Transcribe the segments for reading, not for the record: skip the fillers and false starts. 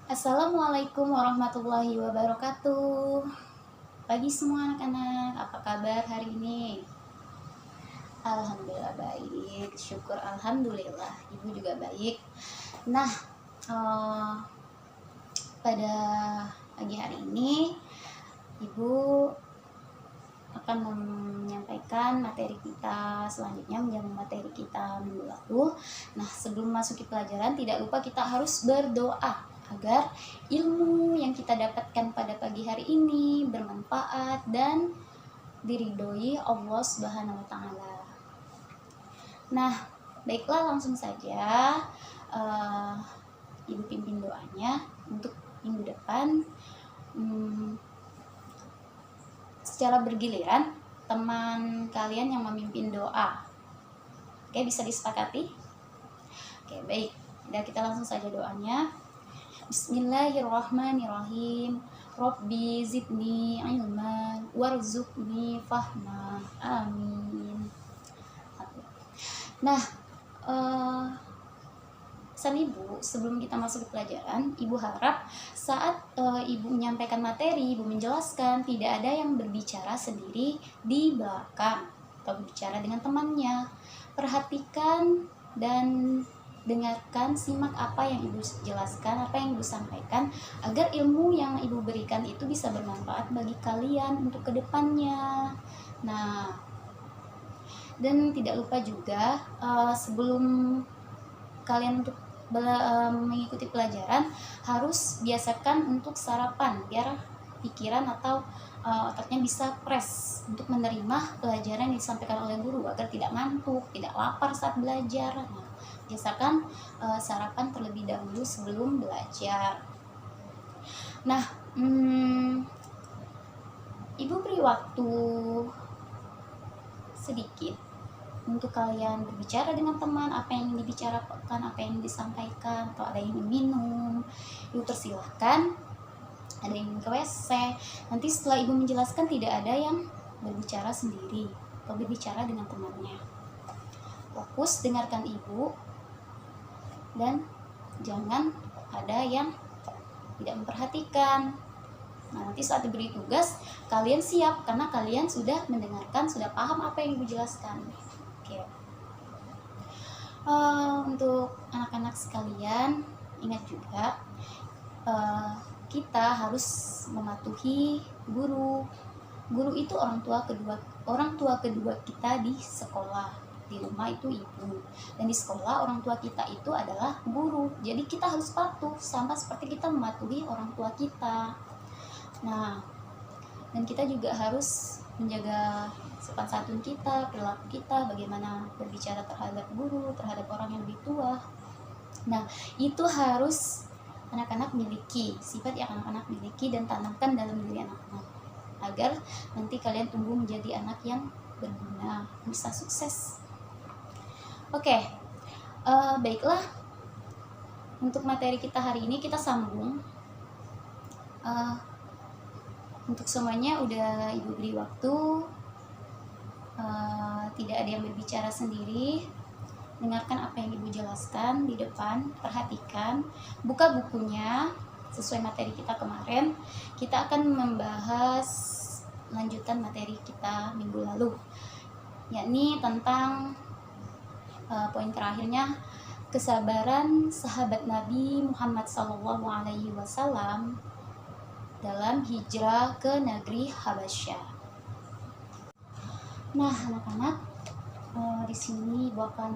Assalamualaikum warahmatullahi wabarakatuh. Pagi semua anak-anak, apa kabar hari ini? Alhamdulillah baik, syukur alhamdulillah. Ibu juga baik. Nah, eh, pada pagi hari ini Ibu akan menyampaikan materi kita selanjutnya, menjalankan materi kita minggu lalu. Nah, sebelum masuki pelajaran, tidak lupa kita harus berdoa agar ilmu yang kita dapatkan pada pagi hari ini bermanfaat dan diridhoi Allah Subhanahu wa taala. Nah, baiklah langsung saja Ibu pimpin doanya untuk minggu depan. Secara bergiliran, teman kalian yang memimpin doa. Oke, bisa disepakati? Oke, baik. Nah, kita langsung saja doanya. Bismillahirrahmanirrahim. Rabbi zidni ilman warzuqni fahma. Amin. Nah, pesan Ibu, sebelum kita masuk ke pelajaran, Ibu harap saat Ibu menyampaikan materi, Ibu menjelaskan, tidak ada yang berbicara sendiri di belakang atau berbicara dengan temannya. Perhatikan dan dengarkan, simak apa yang Ibu jelaskan, apa yang Ibu sampaikan, agar ilmu yang Ibu berikan itu bisa bermanfaat bagi kalian untuk kedepannya. Nah, dan tidak lupa juga sebelum kalian untuk mengikuti pelajaran, harus biasakan untuk sarapan biar pikiran atau otaknya bisa fresh untuk menerima pelajaran yang disampaikan oleh guru agar tidak ngantuk, tidak lapar saat belajar. Nah, biasakan sarapan terlebih dahulu sebelum belajar. Nah, Ibu beri waktu sedikit untuk kalian berbicara dengan teman, apa yang ingin dibicarakan, apa yang ingin disampaikan, atau ada yang ingin minum, Ibu persilahkan. Ada yang ingin ke WC. Nanti setelah Ibu menjelaskan, tidak ada yang berbicara sendiri atau berbicara dengan temannya. Fokus dengarkan Ibu dan jangan ada yang tidak memperhatikan. Nah, nanti saat diberi tugas, kalian siap karena kalian sudah mendengarkan, sudah paham apa yang Ibu jelaskan. Oke. Untuk anak-anak sekalian, ingat juga kita harus mematuhi guru. Guru itu orang tua kedua kita di sekolah. Di rumah itu ibu, dan di sekolah orang tua kita itu adalah guru. Jadi kita harus patuh sama seperti kita mematuhi orang tua kita. Nah, dan kita juga harus menjaga sopan santun kita, perilaku kita, bagaimana berbicara terhadap guru, terhadap orang yang lebih tua. Nah, itu harus anak-anak miliki, sifat yang anak-anak miliki dan tanamkan dalam diri anak-anak, agar nanti kalian tumbuh menjadi anak yang berguna, bisa sukses. Oke, baiklah. Untuk materi kita hari ini kita sambung. Untuk semuanya udah Ibu beri waktu, tidak ada yang berbicara sendiri. Dengarkan apa yang Ibu jelaskan di depan, perhatikan, buka bukunya sesuai materi kita kemarin. Kita akan membahas lanjutan materi kita minggu lalu, yakni tentang poin terakhirnya, kesabaran sahabat Nabi Muhammad SAW dalam hijrah ke negeri Habasyah. Nah, anak-anak, di sini Ibu akan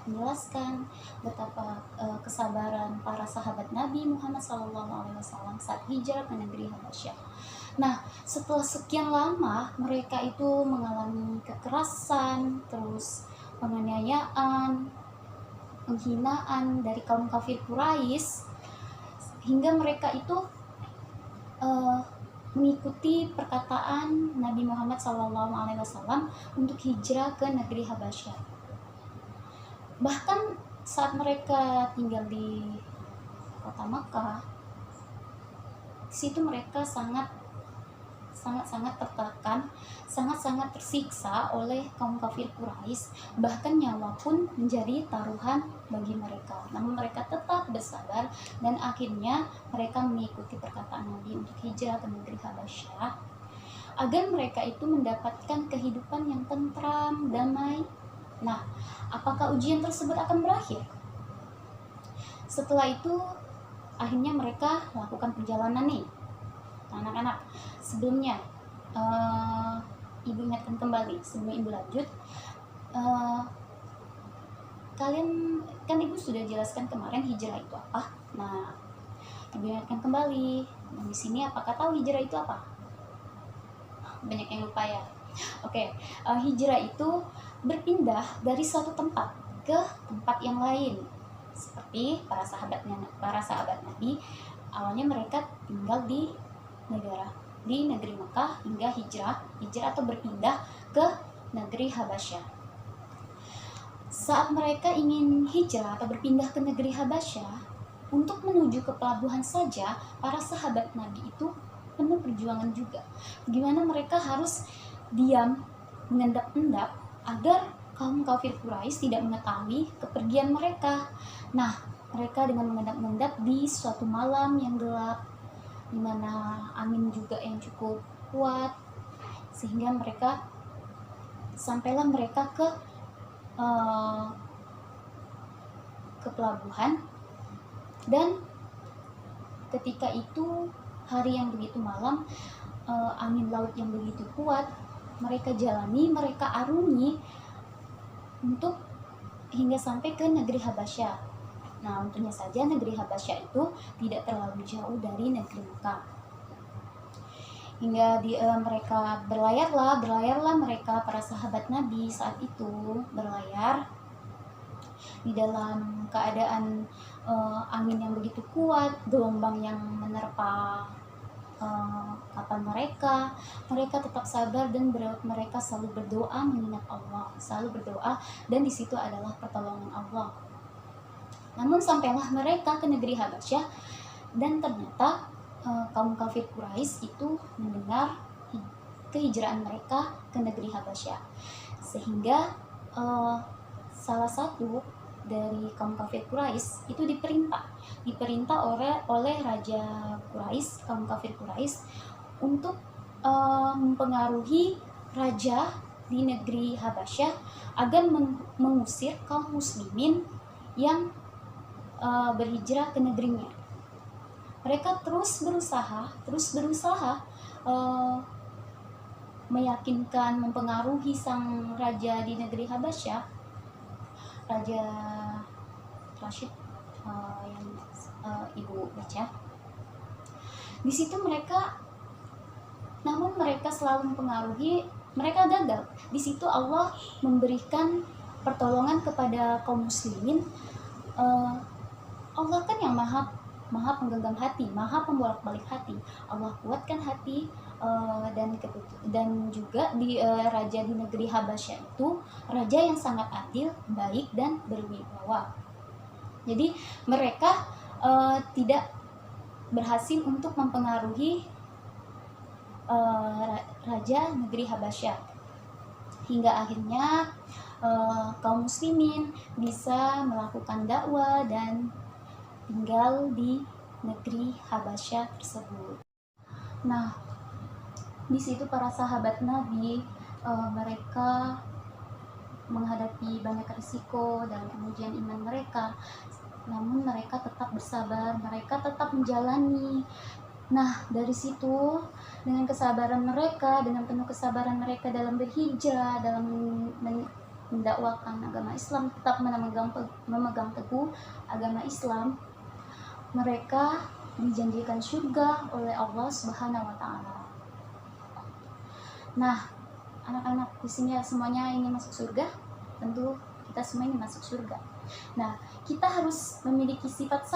menjelaskan betapa kesabaran para sahabat Nabi Muhammad SAW saat hijrah ke negeri Habasyah. Nah, setelah sekian lama mereka itu mengalami kekerasan, terus penganiayaan, penghinaan dari kaum kafir Quraisy, hingga mereka itu mengikuti perkataan Nabi Muhammad SAW untuk hijrah ke negeri Habasyah. Bahkan saat mereka tinggal di kota Makkah, di situ mereka sangat sangat-sangat tertekan, sangat-sangat tersiksa oleh kaum kafir Quraisy, bahkan nyawa pun menjadi taruhan bagi mereka. Namun mereka tetap bersabar dan akhirnya mereka mengikuti perkataan Nabi untuk hijrah ke negeri Habasyah agar mereka itu mendapatkan kehidupan yang tentram, damai. Nah, apakah ujian tersebut akan berakhir? Setelah itu akhirnya mereka melakukan perjalanan nih. Anak-anak, sebelumnya ibu ingatkan kembali sebelum ibu lanjut, kalian kan ibu sudah jelaskan kemarin hijrah itu apa. Nah, ibu ingatkan kembali. Nah, di sini apakah tahu hijrah itu apa? Banyak yang lupa ya. Oke, hijrah itu berpindah dari suatu tempat ke tempat yang lain. Seperti para sahabat Nabi, awalnya mereka tinggal di negeri Mekah hingga hijrah atau berpindah ke negeri Habasyah. Saat mereka ingin hijrah atau berpindah ke negeri Habasyah, untuk menuju ke pelabuhan saja para sahabat Nabi itu penuh perjuangan juga. Gimana mereka harus diam, mengendap-endap agar kaum kafir Quraisy tidak mengetahui kepergian mereka. Nah, mereka dengan mengendap-endap di suatu malam yang gelap, di mana angin juga yang cukup kuat, sehingga sampailah mereka ke pelabuhan. Dan ketika itu hari yang begitu malam, angin laut yang begitu kuat, mereka jalani, mereka arungi untuk hingga sampai ke negeri Habasyah. Nah, untungnya saja negeri Habasyah itu tidak terlalu jauh dari negeri Mekah. Hingga mereka berlayarlah mereka, para sahabat Nabi saat itu berlayar di dalam keadaan angin yang begitu kuat, gelombang yang menerpa kapal mereka tetap sabar dan mereka selalu berdoa mengingat Allah, dan di situ adalah pertolongan Allah. Namun sampailah mereka ke negeri Habasyah dan ternyata kaum kafir Quraisy itu mendengar kehijraan mereka ke negeri Habasyah, sehingga salah satu dari kaum kafir Quraisy itu diperintah oleh raja Quraisy, kaum kafir Quraisy, untuk mempengaruhi raja di negeri Habasyah agar mengusir kaum muslimin yang berhijrah ke negerinya. Mereka terus berusaha meyakinkan, mempengaruhi sang raja di negeri Habasyah, Raja Rashid, yang ibu baca. Di situ namun mereka selalu mempengaruhi, mereka gagal. Di situ Allah memberikan pertolongan kepada kaum muslimin. Allah kan yang maha menggenggam hati, maha pembolak-balik hati. Allah kuatkan hati, dan juga raja di negeri Habasyah itu raja yang sangat adil, baik, dan berwibawa. Jadi mereka tidak berhasil untuk mempengaruhi raja negeri Habasyah, hingga akhirnya kaum muslimin bisa melakukan dakwah dan tinggal di negeri Habasyah tersebut. Nah, di situ para sahabat Nabi mereka menghadapi banyak risiko dan pengujian iman mereka, namun mereka tetap bersabar, mereka tetap menjalani. Nah, dari situ dengan penuh kesabaran mereka dalam berhijrah, dalam mendakwakan agama Islam, tetap memegang teguh agama Islam, mereka dijanjikan surga oleh Allah Subhanahu wa taala. Nah, anak-anak di sini semuanya ingin masuk surga? Tentu kita semua ingin masuk surga. Nah, kita harus memiliki sifat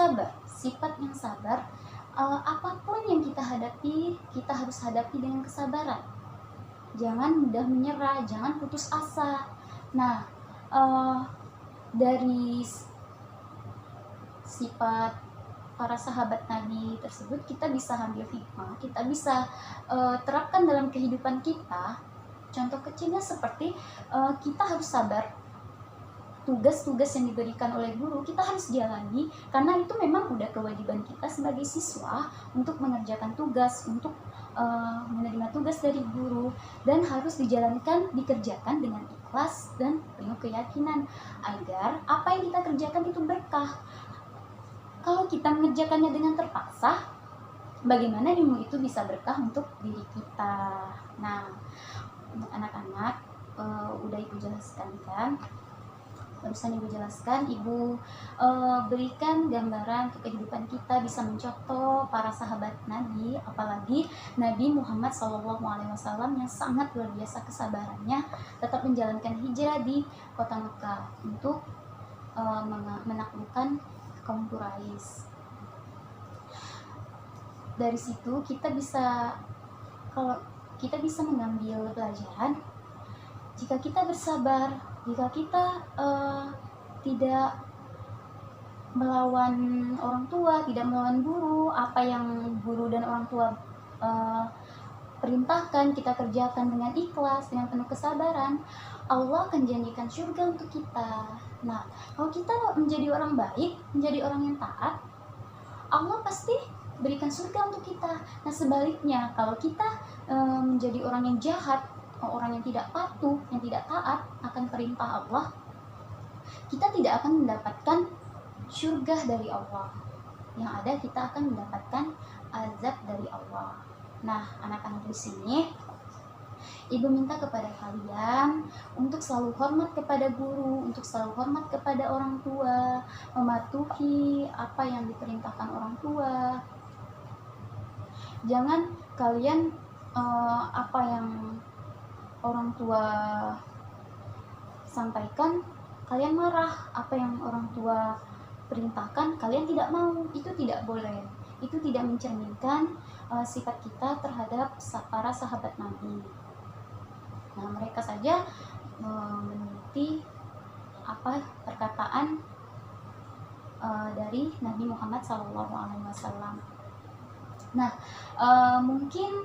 yang sabar. Apapun yang kita hadapi, kita harus hadapi dengan kesabaran. Jangan mudah menyerah, jangan putus asa. Nah, dari sifat para sahabat Nabi tersebut kita bisa ambil hikmah, kita bisa terapkan dalam kehidupan kita. Contoh kecilnya seperti kita harus sabar. Tugas-tugas yang diberikan oleh guru kita harus jalani, karena itu memang udah kewajiban kita sebagai siswa untuk mengerjakan tugas, untuk menerima tugas dari guru, dan harus dikerjakan dengan ikhlas dan penuh keyakinan agar apa yang kita kerjakan itu berkah. Kalau kita mengerjakannya dengan terpaksa, bagaimana ilmu itu bisa berkah untuk diri kita? Nah, untuk anak-anak udah Ibu jelaskan kan? Barusan Ibu jelaskan, Ibu berikan gambaran ke kehidupan kita, bisa mencontoh para sahabat Nabi, apalagi Nabi Muhammad SAW yang sangat luar biasa kesabarannya, tetap menjalankan hijrah di kota Mekah untuk menaklukkan kaum Quraisy. Dari situ kita bisa mengambil pelajaran, jika kita bersabar, jika kita tidak melawan orang tua, tidak melawan guru, apa yang guru dan orang tua perintahkan kita kerjakan dengan ikhlas, dengan penuh kesabaran, Allah akan janjikan surga untuk kita. Nah, kalau kita menjadi orang baik, menjadi orang yang taat, Allah pasti berikan surga untuk kita. Nah, sebaliknya kalau kita menjadi orang yang jahat, orang yang tidak patuh, yang tidak taat akan perintah Allah, kita tidak akan mendapatkan surga dari Allah. Yang ada kita akan mendapatkan azab dari Allah. Nah, anak-anak di sini, Ibu minta kepada kalian untuk selalu hormat kepada guru, untuk selalu hormat kepada orang tua, mematuhi apa yang diperintahkan orang tua. Jangan kalian apa yang orang tua sampaikan kalian marah, apa yang orang tua perintahkan kalian tidak mau. Itu tidak boleh, itu tidak mencerminkan sifat kita terhadap para sahabat Nabi. Nah, mereka saja meneliti apa perkataan dari Nabi Muhammad SAW. Nah, mungkin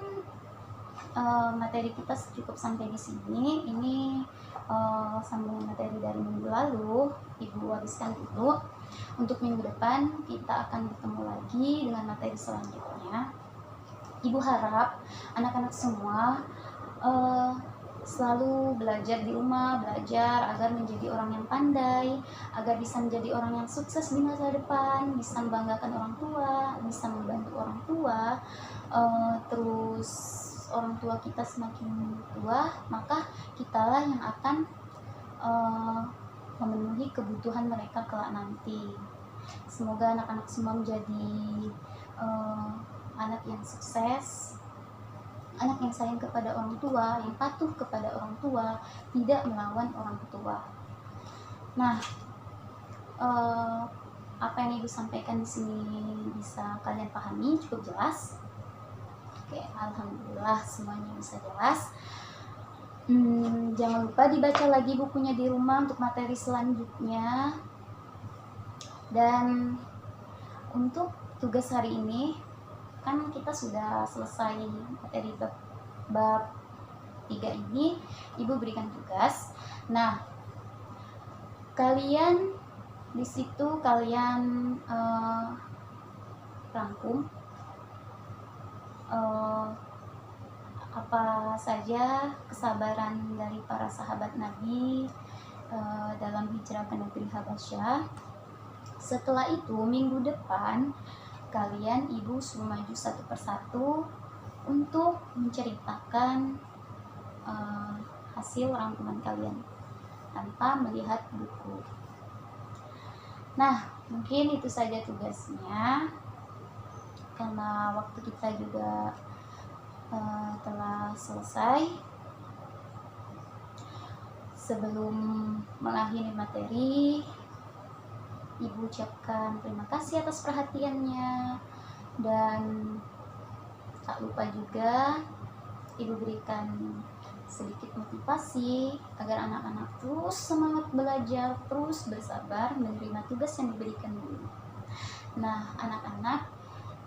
materi kita cukup sampai di sini. Ini sambung materi dari minggu lalu, Ibu habiskan dulu. Untuk minggu depan kita akan bertemu lagi dengan materi selanjutnya. Ibu harap anak-anak semua selalu belajar di rumah, belajar agar menjadi orang yang pandai, agar bisa menjadi orang yang sukses di masa depan, bisa membanggakan orang tua, bisa membantu orang tua. Terus orang tua kita semakin tua, maka kitalah yang akan memenuhi kebutuhan mereka kelak nanti. Semoga anak-anak semua menjadi anak yang sukses, anak yang sayang kepada orang tua, yang patuh kepada orang tua, tidak melawan orang tua. Nah, apa yang Ibu sampaikan di sini bisa kalian pahami, cukup jelas? Oke, alhamdulillah semuanya bisa jelas. Jangan lupa dibaca lagi bukunya di rumah untuk materi selanjutnya. Dan untuk tugas hari ini, kan kita sudah selesai materi bab 3 ini, Ibu berikan tugas. Nah, kalian di situ kalian rangkum apa saja kesabaran dari para sahabat Nabi dalam hijrah ke negeri Habasyah. Setelah itu minggu depan kalian Ibu suruh maju satu persatu untuk menceritakan hasil rangkuman kalian tanpa melihat buku. Nah, mungkin itu saja tugasnya, karena waktu kita juga telah selesai. Sebelum mengakhiri materi, Ibu ucapkan terima kasih atas perhatiannya, dan tak lupa juga Ibu berikan sedikit motivasi agar anak-anak terus semangat belajar, terus bersabar menerima tugas yang diberikan guru. Nah, anak-anak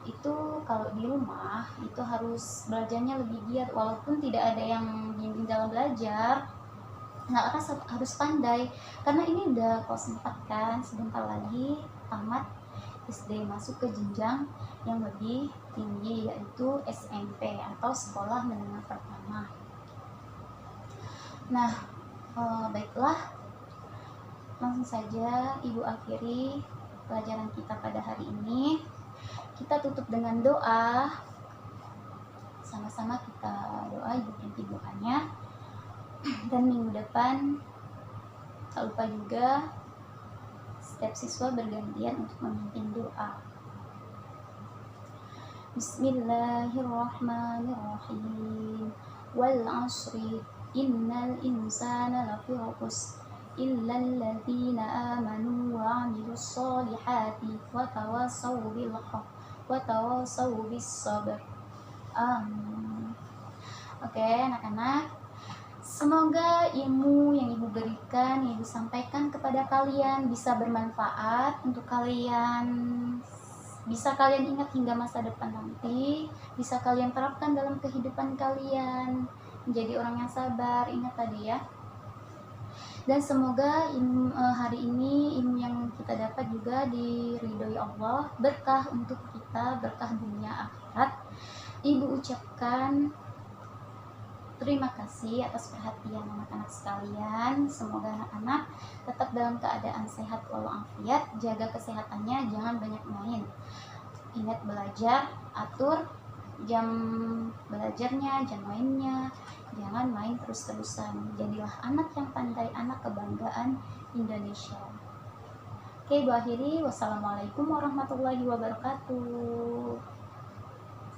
itu kalau di rumah itu harus belajarnya lebih giat, walaupun tidak ada yang bimbing dalam belajar. Anak-anak harus pandai, karena ini udah kelas 4 kan, sebentar lagi tamat SD, masuk ke jenjang yang lebih tinggi, yaitu SMP atau sekolah menengah pertama. Nah, baiklah, langsung saja Ibu akhiri pelajaran kita pada hari ini. Kita tutup dengan doa. Sama-sama kita doa, Ibu ganti doanya. Dan minggu depan tak lupa juga setiap siswa bergantian untuk memimpin doa. Bismillahirrahmanirrahim. Wal 'ashri innal insana lafi khusr illa alladzina amanu wa 'amilus solihati wa tawassaw bil haqq wa tawassaw bis sabr. Amin. Oke, anak-anak, semoga ilmu yang Ibu berikan, yang Ibu sampaikan kepada kalian bisa bermanfaat untuk kalian, bisa kalian ingat hingga masa depan nanti, bisa kalian terapkan dalam kehidupan kalian, menjadi orang yang sabar. Ingat tadi ya. Dan semoga hari ini ilmu yang kita dapat juga diridhoi Allah, berkah untuk kita, berkah dunia akhirat. Ibu ucapkan terima kasih atas perhatian anak-anak sekalian. Semoga anak-anak tetap dalam keadaan sehat walafiat, jaga kesehatannya, jangan banyak main. Ingat belajar, atur jam belajarnya, jam mainnya, jangan main terus-terusan. Jadilah anak yang pandai, anak kebanggaan Indonesia. Oke, Ibu akhiri. Wassalamualaikum warahmatullahi wabarakatuh.